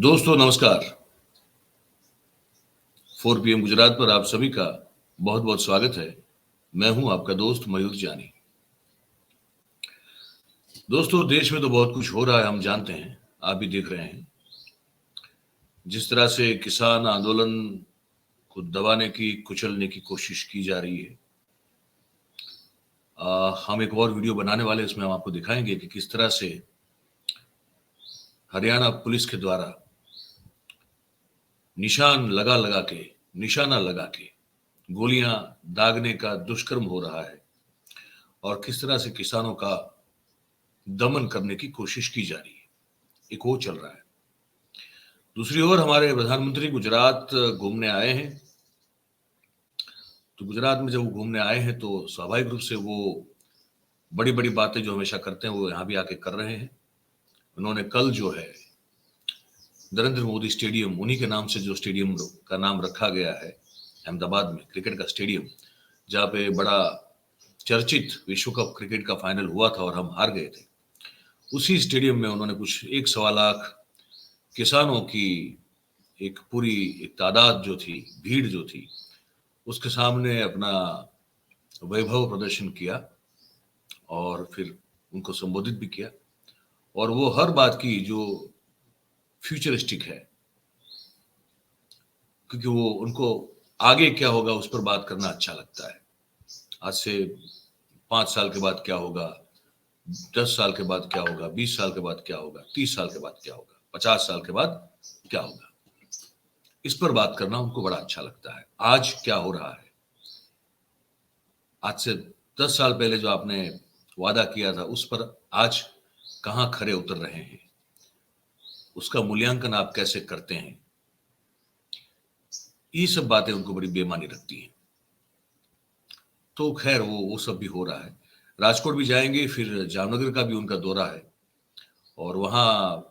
दोस्तों नमस्कार। 4 PM गुजरात पर आप सभी का बहुत बहुत स्वागत है। मैं हूं आपका दोस्त मयूर जानी। दोस्तों देश में तो बहुत कुछ हो रहा है, हम जानते हैं, आप भी देख रहे हैं। जिस तरह से किसान आंदोलन को दबाने की, कुचलने की कोशिश की जा रही है। हम एक और वीडियो बनाने वाले हैं, इसमें हम आपको दिखाएंगे कि किस तरह से हरियाणा पुलिस के द्वारा निशाना लगा के गोलियां दागने का दुष्कर्म हो रहा है और किस तरह से किसानों का दमन करने की कोशिश की जा रही है। एक वो चल रहा है। दूसरी ओर हमारे प्रधानमंत्री गुजरात घूमने आए हैं। तो गुजरात में जब वो घूमने आए हैं तो स्वाभाविक रूप से वो बड़ी बड़ी बातें जो हमेशा करते हैं वो यहाँ भी आके कर रहे हैं। उन्होंने कल जो है नरेंद्र मोदी स्टेडियम, उन्हीं के नाम से जो स्टेडियम का नाम रखा गया है अहमदाबाद में, क्रिकेट का स्टेडियम, जहाँ पे बड़ा चर्चित विश्व कप क्रिकेट का फाइनल हुआ था और हम हार गए थे, उसी स्टेडियम में उन्होंने कुछ 1.25 लाख किसानों की एक पूरी एक तादाद जो थी, भीड़ जो थी, उसके सामने अपना वैभव प्रदर्शन किया और फिर उनको संबोधित भी किया। और वो हर बात की जो फ्यूचरिस्टिक है, क्योंकि वो उनको आगे क्या होगा उस पर बात करना अच्छा लगता है। आज से 5 साल के बाद क्या होगा, 10 साल के बाद क्या होगा, 20 साल के बाद क्या होगा, 30 साल के बाद क्या होगा, 50 साल के बाद क्या होगा, इस पर बात करना उनको बड़ा अच्छा लगता है। आज क्या हो रहा है, आज से 10 साल पहले जो आपने वादा किया था उस पर आज कहाँ खरे उतर रहे हैं, उसका मूल्यांकन आप कैसे करते हैं, ये सब बातें उनको बड़ी बेमानी लगती हैं। तो खैर वो सब भी हो रहा है। राजकोट भी जाएंगे, फिर जामनगर का भी उनका दौरा है और वहाँ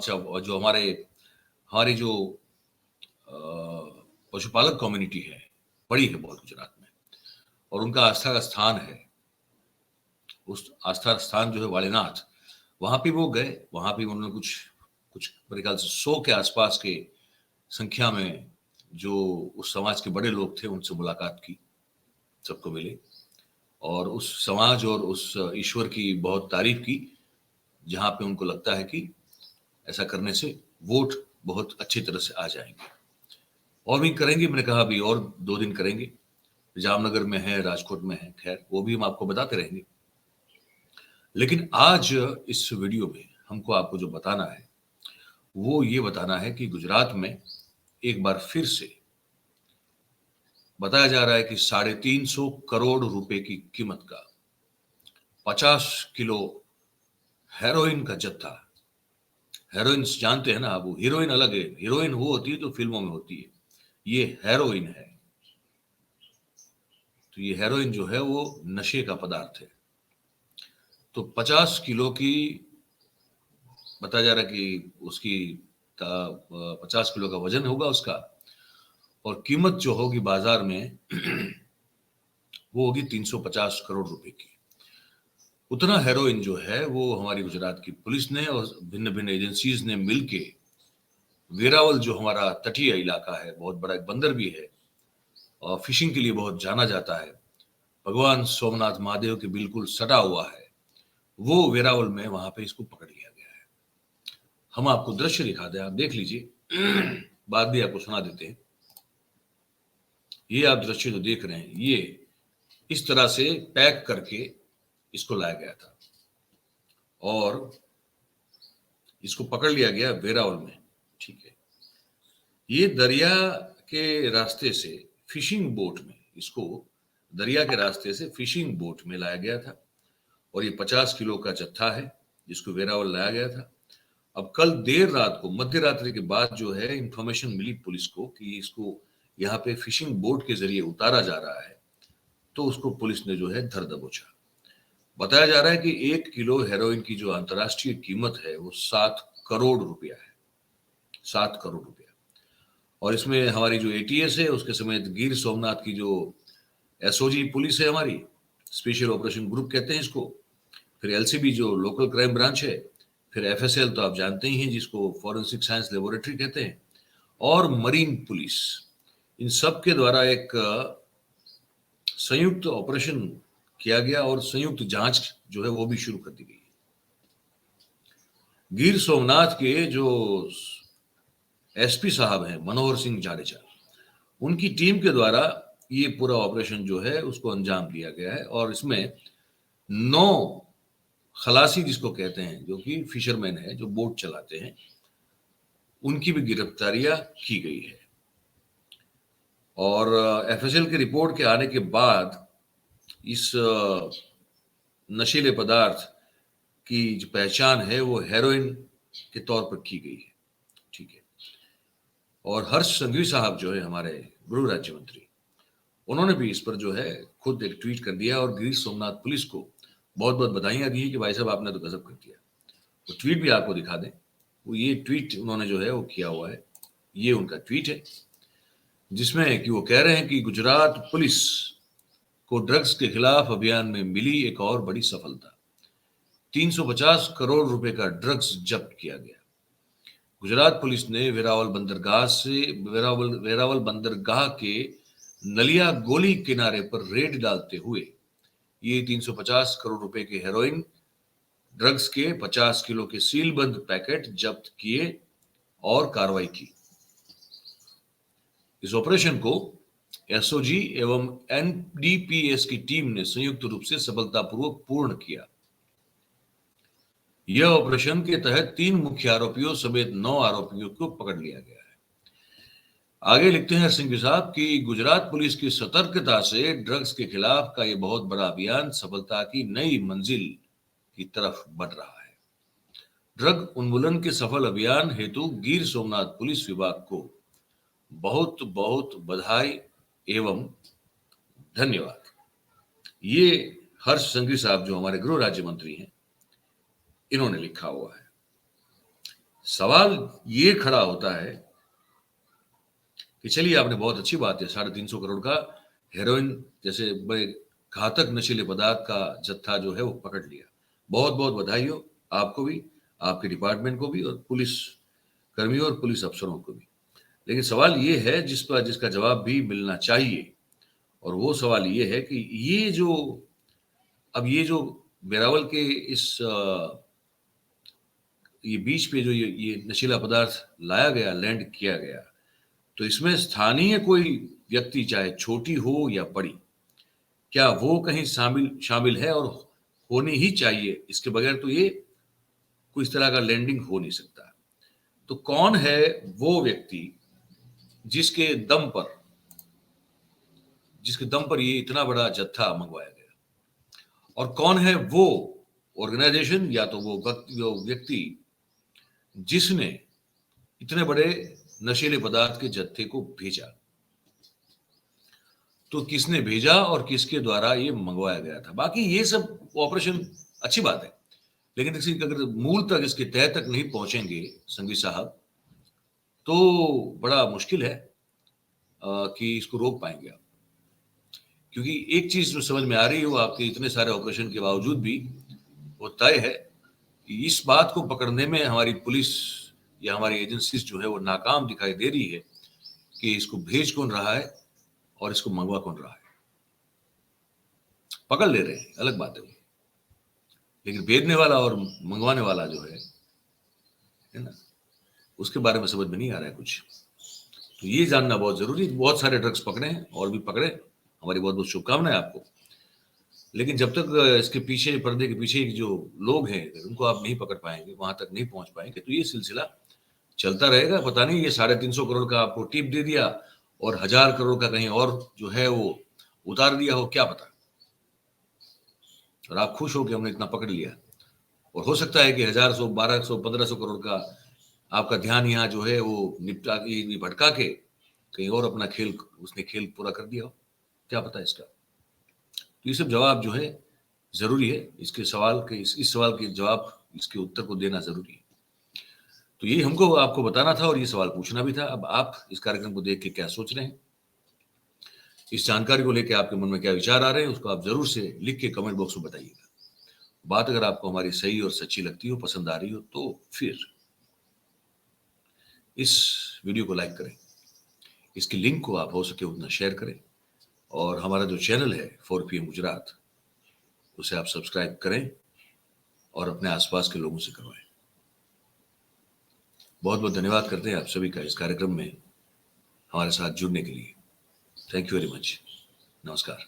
जो हमारी जो पशुपालक कम्युनिटी है, बड़ी है बहुत गुजरात में, और उनका आस्था का स्थान है, उस आस्था स्थान जो है वालेनाथ, वहां पे वो गए। वहां पे उन्होंने कुछ मेरे ख्याल से 100 के आसपास के संख्या में जो उस समाज के बड़े लोग थे उनसे मुलाकात की, सबको मिले और उस समाज और उस ईश्वर की बहुत तारीफ की, जहां पे उनको लगता है कि ऐसा करने से वोट बहुत अच्छी तरह से आ जाएंगे। और भी करेंगे, मैंने कहा अभी और 2 दिन करेंगे, जामनगर में है, राजकोट में है, खैर वो भी हम आपको बताते रहेंगे। लेकिन आज इस वीडियो में हमको आपको जो बताना है वो ये बताना है कि गुजरात में एक बार फिर से बताया जा रहा है कि 350 करोड़ रुपए की कीमत का 50 किलो हेरोइन का जत्था। हेरोइन जानते हैं ना आप, वो हीरोइन अलग है, हीरोइन वो होती है जो फिल्मों में होती है, ये हेरोइन है। तो ये हेरोइन जो है वो नशे का पदार्थ है। तो 50 किलो की बताया जा रहा है कि उसकी 50 किलो का वजन होगा उसका, और कीमत जो होगी बाजार में वो होगी 350 करोड़ रुपए की। उतना हेरोइन जो है वो हमारी गुजरात की पुलिस ने और भिन्न भिन्न एजेंसीज ने मिलके, वेरावल जो हमारा तटीय इलाका है, बहुत बड़ा एक बंदर भी है और फिशिंग के लिए बहुत जाना जाता है, भगवान सोमनाथ महादेव के बिल्कुल सटा हुआ है, वो वेरावल में वहां पे इसको पकड़ लिया गया है। हम आपको दृश्य दिखाते हैं, आप देख लीजिए, बात भी आपको सुना देते हैं। ये आप दृश्य जो देख रहे हैं, ये इस तरह से पैक करके इसको लाया गया था और इसको पकड़ लिया गया वेरावल में। ठीक है, ये दरिया के रास्ते से फिशिंग बोट में, इसको दरिया के रास्ते से फिशिंग बोट में लाया गया था और ये 50 किलो का जत्था है जिसको वेरावल लाया गया था। अब कल देर रात को, मध्य रात्रि के बाद जो है इंफॉर्मेशन मिली पुलिस को कि इसको यहाँ पे फिशिंग बोट के जरिए उतारा जा रहा है, तो उसको पुलिस ने जो है धर दबोचा। बताया जा रहा है कि 1 किलो हेरोइन की जो अंतर्राष्ट्रीय कीमत है वो 7 करोड़ रुपया है, 7 करोड़ रुपया। और इसमें हमारी जो एटीएस है उसके समेत गिर सोमनाथ की जो एसओजी पुलिस है हमारी, स्पेशल ऑपरेशन ग्रुप कहते हैं इसको, फिर एलसीबी जो लोकल क्राइम ब्रांच है, फिर FSL तो आप जानते ही हैं, जिसको फॉरेंसिक साइंस लेबोरेटरी कहते हैं, और मरीन पुलिस, इन सब के द्वारा एक संयुक्त ऑपरेशन किया गया और संयुक्त जांच जो है वो भी शुरू कर दी गई। गिर सोमनाथ के जो SP साहब हैं मनोहर सिंह जाडेजा, उनकी टीम के द्वारा ये पूरा ऑपरेशन जो है उसको अंजाम दिया गया है, और इसमें 9 खलासी जिसको कहते हैं, जो कि फिशरमैन है, जो बोट चलाते हैं, उनकी भी गिरफ्तारियां की गई है। और FSL की रिपोर्ट के आने के बाद इस नशीले पदार्थ की जो पहचान है वो हेरोइन के तौर पर की गई है। ठीक है। और हर्ष संघवी साहब जो है हमारे गृह राज्य मंत्री, उन्होंने भी इस पर जो है खुद एक ट्वीट कर दिया और गिर सोमनाथ पुलिस को बहुत बहुत बधाइयां दी कि भाई साहब आपने तो गजब कर दिया। वो ट्वीट भी आपको दिखा दें, वो ये ट्वीट उन्होंने जो है वो किया हुआ है, ये उनका ट्वीट है, जिसमें कि वो कह रहे हैं कि गुजरात पुलिस को ड्रग्स के खिलाफ अभियान में मिली एक और बड़ी सफलता, 350 करोड़ रुपए का ड्रग्स जब्त किया गया। गुजरात पुलिस ने वेरावल बंदरगाह के नलिया गोली किनारे पर रेड डालते हुए ये 350 करोड़ रुपए के हेरोइन ड्रग्स के 50 किलो के सीलबंद पैकेट जब्त किए और कार्रवाई की। इस ऑपरेशन को SOG एवं NDPS की टीम ने संयुक्त रूप से सफलतापूर्वक पूर्ण किया। यह ऑपरेशन के तहत 3 मुख्य आरोपियों समेत 9 आरोपियों को पकड़ लिया गया है। आगे लिखते हैं सिंघवी साहब कि गुजरात पुलिस की सतर्कता से ड्रग्स के खिलाफ का यह बहुत बड़ा अभियान सफलता की नई मंजिल की तरफ बढ़ रहा है। ड्रग उन्मूलन के सफल अभियान हेतु गिर सोमनाथ पुलिस विभाग को बहुत बहुत बधाई एवं धन्यवाद। ये हर्ष संघवी साहब जो हमारे गृह राज्य मंत्री हैं, इन्होंने लिखा हुआ है। सवाल ये खड़ा होता है कि चलिए आपने बहुत अच्छी बात है, 350 करोड़ का हेरोइन जैसे बड़े घातक नशीले पदार्थ का जत्था जो है वो पकड़ लिया, बहुत बहुत बधाई हो आपको भी, आपके डिपार्टमेंट को भी, और पुलिस कर्मियों और पुलिस अफसरों को भी। लेकिन सवाल ये है जिसका जवाब भी मिलना चाहिए, और वो सवाल ये है कि ये जो वेरावल के इस ये बीच पे जो ये नशीला पदार्थ लाया गया, लैंड किया गया, तो इसमें स्थानीय कोई व्यक्ति, चाहे छोटी हो या बड़ी, क्या वो कहीं शामिल है, और होनी ही चाहिए। इसके बगैर तो ये कोई इस तरह का लैंडिंग हो नहीं सकता। तो कौन है वो व्यक्ति जिसके दम पर ये इतना बड़ा जत्था मंगवाया गया, और कौन है वो ऑर्गेनाइजेशन या तो वो व्यक्ति जिसने इतने बड़े नशीले पदार्थ के जत्थे को भेजा। तो किसने भेजा और किसके द्वारा ये मंगवाया गया था। बाकी ये सब ऑपरेशन अच्छी बात है, लेकिन अगर मूल तक, इसके तह तक नहीं पहुंचेंगे संघवी साहब, तो बड़ा मुश्किल है कि इसको रोक पाएंगे आप। क्योंकि एक चीज जो समझ में आ रही है, वो आपके इतने सारे ऑपरेशन के बावजूद भी वो तय है कि इस बात को पकड़ने में हमारी पुलिस या हमारी एजेंसीज जो है वो नाकाम दिखाई दे रही है कि इसको भेज कौन रहा है और इसको मंगवा कौन रहा है। पकड़ ले रहे हैं, अलग बात है, लेकिन भेजने वाला और मंगवाने वाला जो है ना, उसके बारे में समझ में नहीं आ रहा है कुछ। तो ये जानना बहुत जरूरी है। बहुत सारे ड्रग्स पकड़े हैं और भी पकड़े, हमारी बहुत बहुत शुभकामनाएं आपको। लेकिन जब तक इसके पीछे, पर्दे के पीछे जो लोग हैं, उनको आप नहीं पकड़ पाएंगे, वहां तक नहीं पहुंच पाएंगे, तो ये सिलसिला चलता रहेगा। पता नहीं ये 350 करोड़ का आपको टिप दे दिया और 1000 करोड़ का कहीं और जो है वो उतार दिया हो, क्या पता। और आप खुश हो कि हमने इतना पकड़ लिया, और हो सकता है कि 1000, 1200, 1500 करोड़ का आपका ध्यान यहाँ जो है वो भटका के कहीं और अपना उसने खेल पूरा कर दिया हो, क्या पता इसका। तो ये सब जवाब जो है जरूरी है, इसके सवाल के इस सवाल के जवाब, इसके उत्तर को देना जरूरी है। तो ये हमको आपको बताना था और ये सवाल पूछना भी था। अब आप इस कार्यक्रम को देख के क्या सोच रहे हैं, इस जानकारी को लेकर आपके मन में क्या विचार आ रहे हैं, उसको आप जरूर से लिख के कमेंट बॉक्स में बताइएगा। बात अगर आपको हमारी सही और सच्ची लगती हो, पसंद आ रही हो, तो फिर इस वीडियो को लाइक करें, इसकी लिंक को आप हो सके उतना शेयर करें, और हमारा जो चैनल है 4 PM गुजरात, उसे आप सब्सक्राइब करें और अपने आसपास के लोगों से करवाएं। बहुत बहुत धन्यवाद करते हैं आप सभी का इस कार्यक्रम में हमारे साथ जुड़ने के लिए। Thank you very much. नमस्कार।